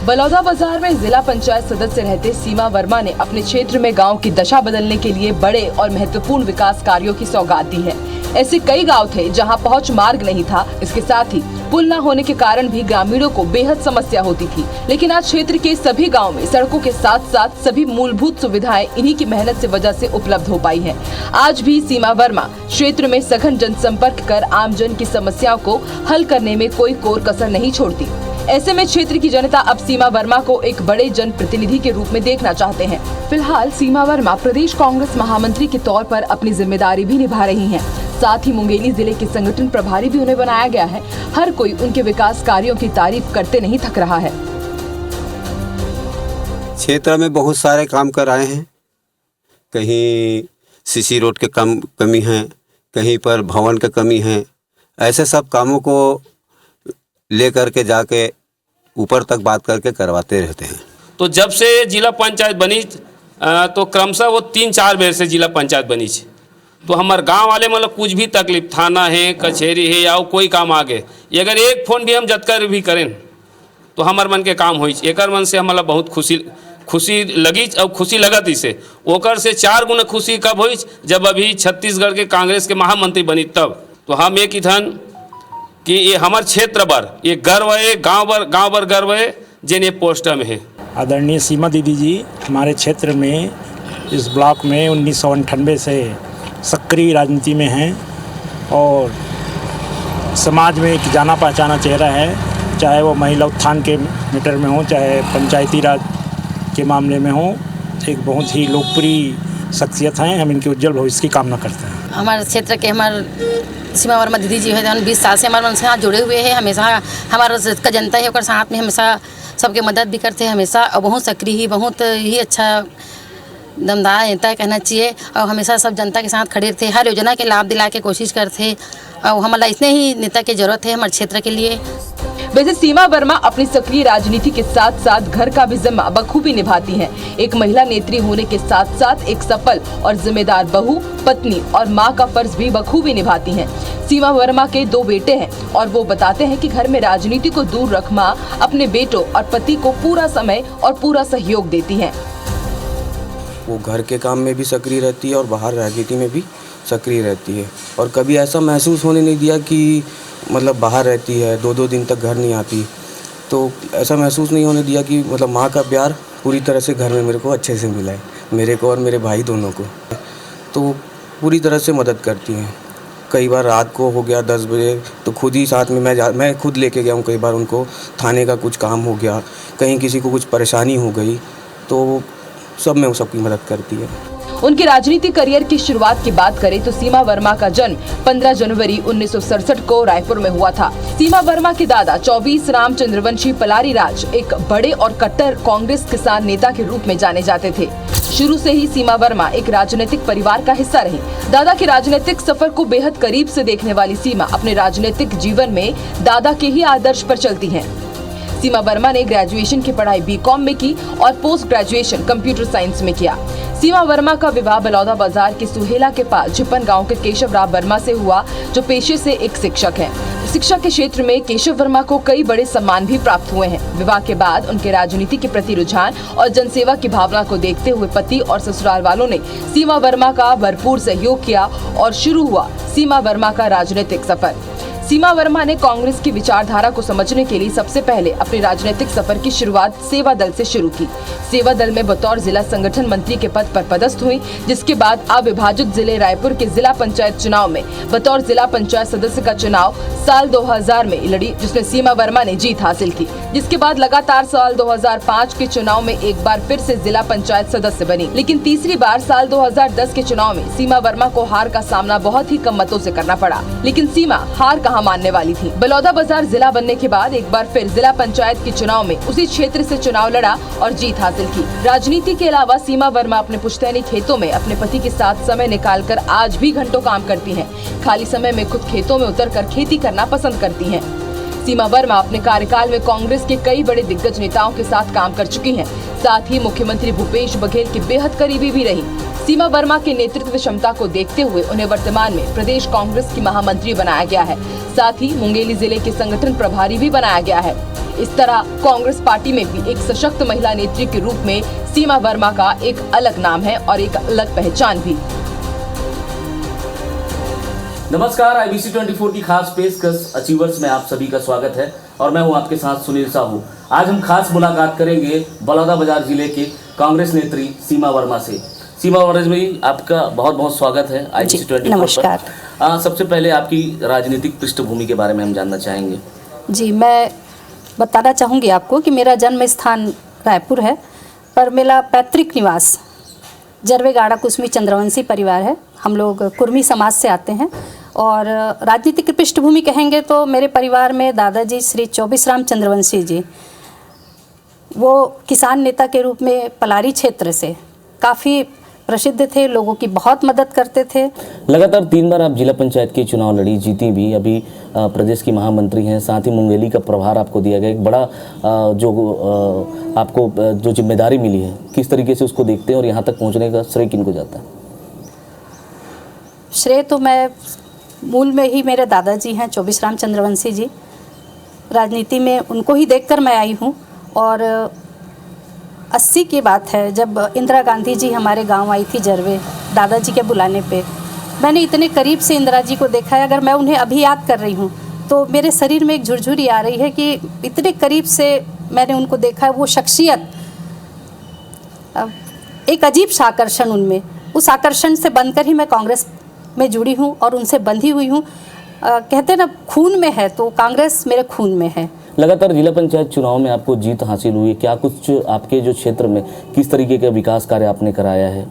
बलौदाबाजार में जिला पंचायत सदस्य रहते सीमा वर्मा ने अपने क्षेत्र में गांव की दशा बदलने के लिए बड़े और महत्वपूर्ण विकास कार्यों की सौगात दी है। ऐसे कई गांव थे जहां पहुंच मार्ग नहीं था। इसके साथ ही पुल न होने के कारण भी ग्रामीणों को बेहद समस्या होती थी। लेकिन आज क्षेत्र के सभी गाँव में सड़कों के साथ साथ सभी मूलभूत सुविधाएं इन्हीं की मेहनत से वजह से उपलब्ध हो पाई है। आज भी सीमा वर्मा क्षेत्र में सघन जनसंपर्क कर आमजन की समस्याओं को हल करने में कोई कोर कसर नहीं छोड़ती। ऐसे में क्षेत्र की जनता अब सीमा वर्मा को एक बड़े जनप्रतिनिधि के रूप में देखना चाहते हैं। फिलहाल सीमा वर्मा प्रदेश कांग्रेस महामंत्री के तौर पर अपनी जिम्मेदारी भी निभा रही हैं। साथ ही मुंगेली जिले के संगठन प्रभारी भी उन्हें बनाया गया है। हर कोई उनके विकास कार्यों की तारीफ करते नहीं थक रहा है। क्षेत्र में बहुत सारे काम कर आए हैं। कहीं सीसी रोड के कमी है, कहीं पर भवन की कमी है। ऐसे सब कामों को ले करके जाके ऊपर तक बात करके करवाते रहते हैं। तो जब से जिला पंचायत बनी तो क्रमशः वो 3-4 बेर से जिला पंचायत बनी है। तो हमारे गांव वाले मतलब कुछ भी तकलीफ, थाना है, कचहरी है या कोई काम आगे, अगर एक फोन भी हम जतकर भी करें तो हमारे मन के काम होई। एक मन से हमारा बहुत खुशी लगी और खुशी लगत इसे ओकर से 4 गुना खुशी कब हुई जब अभी छत्तीसगढ़ के कांग्रेस के महामंत्री बनी तब। तो हम एक इधन कि ये हमारे क्षेत्र पर ये गर्व है, गांव पर गर्व है जिन ये पोस्ट में है। आदरणीय सीमा दीदी जी हमारे क्षेत्र में इस ब्लॉक में 1998 से सक्रिय राजनीति में हैं और समाज में एक जाना पहचाना चेहरा है। चाहे वो महिला उत्थान के मैटर में हो, चाहे पंचायती राज के मामले में हो, एक बहुत ही लोकप्रिय शख्सियत हैं। हम इनके उज्जवल भविष्य की कामना करते हैं। हमारे क्षेत्र के सीमा वर्मा दीदी जी है 20 साल से हमारे मन से साथ जुड़े हुए हैं। हमेशा हमारा का जनता है और साथ में हमेशा सबके मदद भी करते हैं हमेशा, और बहुत सक्रिय ही, बहुत ही अच्छा दमदार नेता कहना चाहिए। और हमेशा सब जनता के साथ खड़े थे, हर योजना के लाभ दिला के कोशिश करते। और हमारा इतने ही नेता की जरूरत है हमारे क्षेत्र के लिए। वैसे सीमा वर्मा अपनी सक्रिय राजनीति के साथ साथ घर का भी जिम्मा बखूबी निभाती हैं। एक महिला नेत्री होने के साथ साथ एक सफल और जिम्मेदार बहू, पत्नी और मां का फर्ज भी बखूबी निभाती हैं। सीमा वर्मा के 2 बेटे हैं और वो बताते हैं कि घर में राजनीति को दूर रख मां अपने बेटों और पति को पूरा समय और पूरा सहयोग देती हैं। वो घर के काम में भी सक्रिय रहती है और बाहर राजनीति में भी सक्रिय रहती है, और कभी ऐसा महसूस होने नहीं दिया कि मतलब बाहर रहती है 2-2 दिन तक घर नहीं आती। तो ऐसा महसूस नहीं होने दिया कि मतलब माँ का प्यार पूरी तरह से घर में मेरे को अच्छे से मिला है, मेरे को और मेरे भाई दोनों को। तो पूरी तरह से मदद करती हैं। कई बार रात को हो गया 10 बजे तो खुद ही साथ में मैं खुद लेके गया हूँ। कई बार उनको थाने का कुछ काम हो गया, कहीं किसी को कुछ परेशानी हो गई, तो सब में वो सबकी मदद करती है। उनके राजनीतिक करियर की शुरुआत की बात करें तो सीमा वर्मा का जन्म 15 जनवरी 1967 को रायपुर में हुआ था। सीमा वर्मा के दादा 24 राम चंद्रवंशी पलारी राज एक बड़े और कट्टर कांग्रेस किसान नेता के रूप में जाने जाते थे। शुरू से ही सीमा वर्मा एक राजनीतिक परिवार का हिस्सा रही। दादा के राजनीतिक सफर को बेहद करीब से देखने वाली सीमा अपने राजनीतिक जीवन में दादा के ही आदर्श पर चलती हैं। सीमा वर्मा ने ग्रेजुएशन की पढ़ाई बीकॉम में की और पोस्ट ग्रेजुएशन कंप्यूटर साइंस में किया। सीमा वर्मा का विवाह बलौदाबाजार के सुहेला के पास झिपन गांव के केशव राव वर्मा से हुआ, जो पेशे से एक शिक्षक हैं। शिक्षा के क्षेत्र में केशव वर्मा को कई बड़े सम्मान भी प्राप्त हुए हैं। विवाह के बाद उनके राजनीति के प्रति रुझान और जनसेवा की भावना को देखते हुए पति और ससुराल वालों ने सीमा वर्मा का भरपूर सहयोग किया और शुरू हुआ सीमा वर्मा का राजनीतिक सफर। सीमा वर्मा ने कांग्रेस की विचारधारा को समझने के लिए सबसे पहले अपने राजनीतिक सफर की शुरुआत सेवा दल से शुरू की। सेवा दल में बतौर जिला संगठन मंत्री के पद पर पदस्थ हुई, जिसके बाद अविभाजित जिले रायपुर के जिला पंचायत चुनाव में बतौर जिला पंचायत सदस्य का चुनाव साल 2000 में लड़ी, जिसमें सीमा वर्मा ने जीत हासिल की। जिसके बाद लगातार साल 2005 के चुनाव में एक बार फिर से जिला पंचायत सदस्य बनी, लेकिन तीसरी बार साल 2010 के चुनाव में सीमा वर्मा को हार का सामना बहुत ही कम मतों से करना पड़ा। लेकिन सीमा हार कहां मानने वाली थी। बलौदाबाजार जिला बनने के बाद एक बार फिर जिला पंचायत के चुनाव में उसी क्षेत्र से चुनाव लड़ा और जीत हासिल की। राजनीति के अलावा सीमा वर्मा अपने पुश्तैनी खेतों में अपने पति के साथ समय निकालकर आज भी घंटों काम करती हैं। खाली समय में खुद खेतों में उतरकर खेती करना पसंद करती हैं। सीमा वर्मा अपने कार्यकाल में कांग्रेस के कई बड़े दिग्गज नेताओं के साथ काम कर चुकी हैं। साथ ही मुख्यमंत्री भूपेश बघेल की बेहद करीबी भी रही। सीमा वर्मा के नेतृत्व क्षमता को देखते हुए उन्हें वर्तमान में प्रदेश कांग्रेस की महामंत्री बनाया गया है। साथ ही मुंगेली जिले के संगठन प्रभारी भी बनाया गया है। इस तरह कांग्रेस पार्टी में भी एक सशक्त महिला नेत्री के रूप में सीमा वर्मा का एक अलग नाम है और एक अलग पहचान भी। नमस्कार, IBC 24 की खास पेशकश अचीवर्स में आप सभी का स्वागत है और मैं हूं आपके साथ सुनील साहू। आज हम खास मुलाकात करेंगे बलौदाबाजार जिले के कांग्रेस नेत्री सीमा वर्मा से। सीमा वर्मा जी, आपका बहुत बहुत स्वागत है IBC 24 नमस्कार। पर। सबसे पहले आपकी राजनीतिक पृष्ठभूमि के बारे में हम जानना चाहेंगे। जी, मैं बताना चाहूँगी आपको कि मेरा जन्म स्थान रायपुर है, पर मेरा पैतृक निवास जरवेगाड़ा कुसमी चंद्रवंशी परिवार है। हम लोग कुर्मी समाज से आते हैं और राजनीतिक पृष्ठभूमि कहेंगे तो मेरे परिवार में दादाजी श्री चौबीसराम चंद्रवंशी जी, वो किसान नेता के रूप में पलारी क्षेत्र से काफ़ी प्रसिद्ध थे, लोगों की बहुत मदद करते थे। लगातार 3 बार आप जिला पंचायत के चुनाव लड़ी, जीती भी, अभी प्रदेश की महामंत्री हैं। साथ ही मुंगेली का प्रभार आपको दिया गया, एक बड़ा आपको जो जिम्मेदारी मिली है, किस तरीके से उसको देखते हैं और यहाँ तक पहुँचने का श्रेय किनको जाता है? श्रेय तो मैं मूल में ही मेरे दादाजी हैं चौबीसराम चंद्रवंशी जी। राजनीति में उनको ही देखकर मैं आई हूँ और 80 की बात है जब इंदिरा गांधी जी हमारे गांव आई थी जरवे, दादाजी के बुलाने पे मैंने इतने करीब से इंदिरा जी को देखा है। अगर मैं उन्हें अभी याद कर रही हूँ तो मेरे शरीर में एक झुरझुरी आ रही है कि इतने करीब से मैंने उनको देखा है। वो शख्सियत, एक अजीब सा आकर्षण उनमें, उस आकर्षण से बनकर ही मैं कांग्रेस में जुड़ी हूँ और उनसे बंधी हुई हूँ। कहते ना, खून में है तो कांग्रेस मेरे खून में है। लगातार जिला पंचायत चुनाव में आपको जीत हासिल हुई है, क्या कुछ आपके जो क्षेत्र में किस तरीके का विकास कार्य आपने कराया है?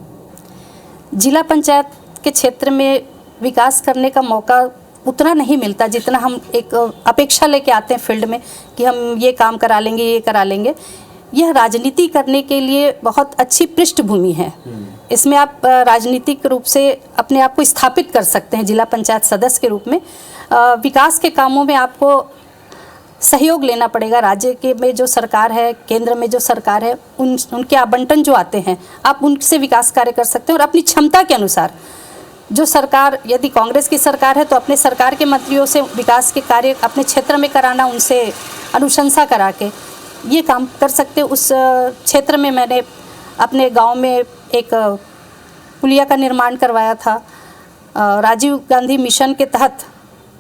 जिला पंचायत के क्षेत्र में विकास करने का मौका उतना नहीं मिलता जितना हम एक अपेक्षा लेके आते हैं फील्ड में कि हम ये काम करा लेंगे, ये करा लेंगे। यह राजनीति करने के लिए बहुत अच्छी पृष्ठभूमि है। इसमें आप राजनीतिक रूप से अपने आप को स्थापित कर सकते हैं। जिला पंचायत सदस्य के रूप में विकास के कामों में आपको सहयोग लेना पड़ेगा। राज्य के में जो सरकार है, केंद्र में जो सरकार है, उनके आवंटन जो आते हैं, आप उनसे विकास कार्य कर सकते हैं और अपनी क्षमता के अनुसार जो सरकार, यदि कांग्रेस की सरकार है तो अपने सरकार के मंत्रियों से विकास के कार्य अपने क्षेत्र में कराना, उनसे अनुशंसा करा के ये काम कर सकते हैं। उस क्षेत्र में मैंने अपने गांव में एक पुलिया का निर्माण करवाया था। राजीव गांधी मिशन के तहत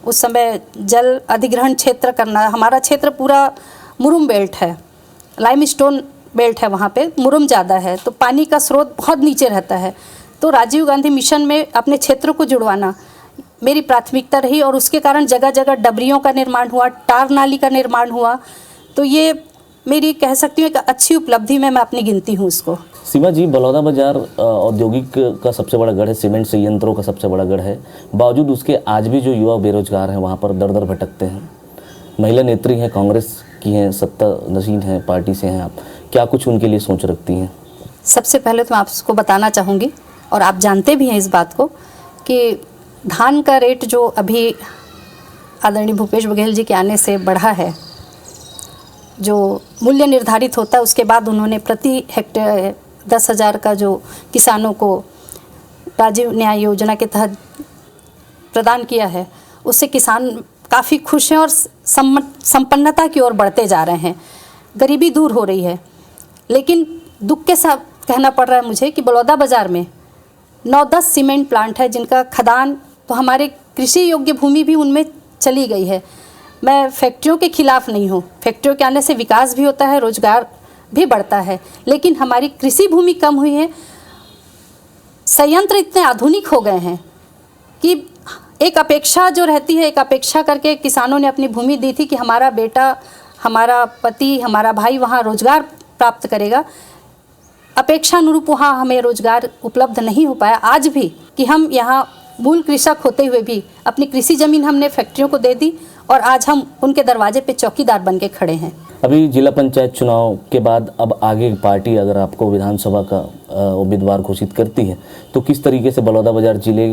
उस समय जल अधिग्रहण क्षेत्र करना, हमारा क्षेत्र पूरा मुरुम बेल्ट है, लाइमस्टोन बेल्ट है, वहाँ पे मुरुम ज़्यादा है तो पानी का स्रोत बहुत नीचे रहता है। तो राजीव गांधी मिशन में अपने क्षेत्र को जुड़वाना मेरी प्राथमिकता रही और उसके कारण जगह जगह डबरियों का निर्माण हुआ, टार नाली का निर्माण हुआ। तो ये मेरी कह सकती हूँ एक अच्छी उपलब्धि में मैं अपनी गिनती हूँ उसको। सीमा जी, बलौदाबाजार औद्योगिक का सबसे बड़ा गढ़ है, सीमेंट संयंत्रों का सबसे बड़ा गढ़ है। बावजूद उसके आज भी जो युवा बेरोजगार हैं वहाँ पर दर दर भटकते हैं। महिला नेत्री हैं, कांग्रेस की हैं, सत्ता नशीन हैं, पार्टी से हैं आप, क्या कुछ उनके लिए सोच रखती हैं? सबसे पहले तो मैं आपको बताना चाहूँगी और आप जानते भी हैं इस बात को कि धान का रेट जो अभी आदरणीय भूपेश बघेल जी के आने से बढ़ा है, जो मूल्य निर्धारित होता है उसके बाद उन्होंने प्रति हेक्टेयर 10,000 का जो किसानों को राजीव न्याय योजना के तहत प्रदान किया है, उससे किसान काफ़ी खुश हैं और संपन्नता की ओर बढ़ते जा रहे हैं। गरीबी दूर हो रही है। लेकिन दुख के साथ कहना पड़ रहा है मुझे कि बलौदाबाजार में 9-10 सीमेंट प्लांट है जिनका खदान, तो हमारे कृषि योग्य भूमि भी उनमें चली गई है। मैं फैक्ट्रियों के खिलाफ नहीं हूँ, फैक्ट्रियों के आने से विकास भी होता है, रोजगार भी बढ़ता है, लेकिन हमारी कृषि भूमि कम हुई है। संयंत्र इतने आधुनिक हो गए हैं कि एक अपेक्षा जो रहती है, एक अपेक्षा करके किसानों ने अपनी भूमि दी थी कि हमारा बेटा, हमारा पति, हमारा भाई वहाँ रोजगार प्राप्त करेगा। अपेक्षा अनुरूप वहाँ हमें रोजगार उपलब्ध नहीं हो पाया आज भी, कि हम यहाँ मूल कृषक होते हुए भी अपनी कृषि ज़मीन हमने फैक्ट्रियों को दे दी और आज हम उनके दरवाजे पे चौकीदार बन के खड़े हैं। अभी जिला पंचायत चुनाव के बाद अब आगे पार्टी अगर आपको विधानसभा का उम्मीदवार घोषित करती है तो किस तरीके से बलौदाबाजार जिले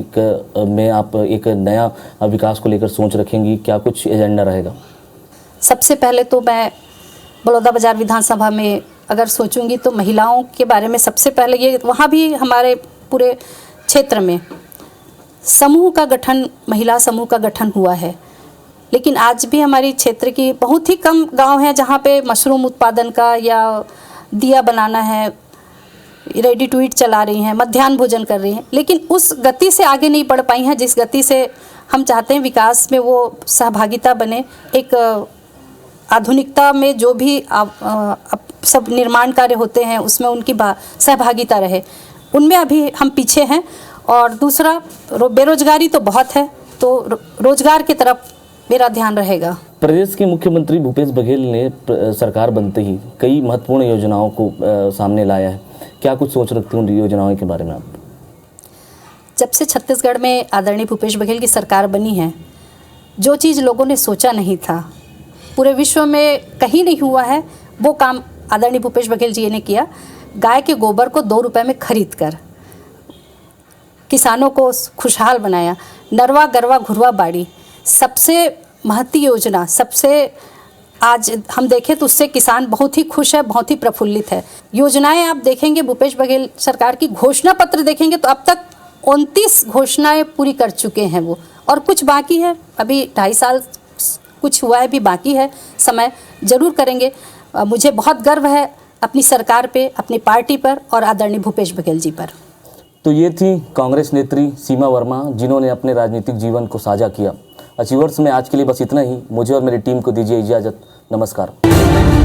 में आप एक नया विकास को लेकर सोच रखेंगी, क्या कुछ एजेंडा रहेगा? सबसे पहले तो मैं बलौदाबाजार विधानसभा में अगर सोचूंगी तो महिलाओं के बारे में सबसे पहले ये, वहाँ भी हमारे पूरे क्षेत्र में समूह का गठन, महिला समूह का गठन हुआ है। लेकिन आज भी हमारी क्षेत्र की बहुत ही कम गांव हैं जहां पे मशरूम उत्पादन का या दिया बनाना है, रेडी टू ईट चला रही हैं, मध्याह्न भोजन कर रही हैं, लेकिन उस गति से आगे नहीं बढ़ पाई हैं जिस गति से हम चाहते हैं विकास में वो सहभागिता बने। एक आधुनिकता में जो भी सब निर्माण कार्य होते हैं उसमें उनकी सहभागिता रहे, उनमें अभी हम पीछे हैं। और दूसरा, बेरोजगारी तो बहुत है, तो रोजगार की तरफ मेरा ध्यान रहेगा। प्रदेश के मुख्यमंत्री भूपेश बघेल ने सरकार बनते ही कई महत्वपूर्ण योजनाओं को सामने लाया है। क्या कुछ सोच रखती हूँ योजनाओं के बारे में आप? जब से छत्तीसगढ़ में आदरणीय भूपेश बघेल की सरकार बनी है, जो चीज़ लोगों ने सोचा नहीं था, पूरे विश्व में कहीं नहीं हुआ है, वो काम आदरणीय भूपेश बघेल जी ने किया। गाय के गोबर को 2 रुपए में खरीद कर किसानों को खुशहाल बनाया। नरवा गरवा घुरवा बाड़ी सबसे महती योजना, सबसे आज हम देखें तो उससे किसान बहुत ही खुश है, बहुत ही प्रफुल्लित है। योजनाएं आप देखेंगे भूपेश बघेल सरकार की, घोषणा पत्र देखेंगे तो अब तक 29 घोषणाएं पूरी कर चुके हैं वो, और कुछ बाकी है, अभी 2.5 साल कुछ हुआ है, भी बाकी है, समय जरूर करेंगे। मुझे बहुत गर्व है अपनी सरकार पे, अपनी पार्टी पर और आदरणीय भूपेश बघेल जी पर। तो ये थी कांग्रेस नेत्री सीमा वर्मा, जिन्होंने अपने राजनीतिक जीवन को साझा किया। अचीवर्स में आज के लिए बस इतना ही। मुझे और मेरी टीम को दीजिए इजाज़त। नमस्कार।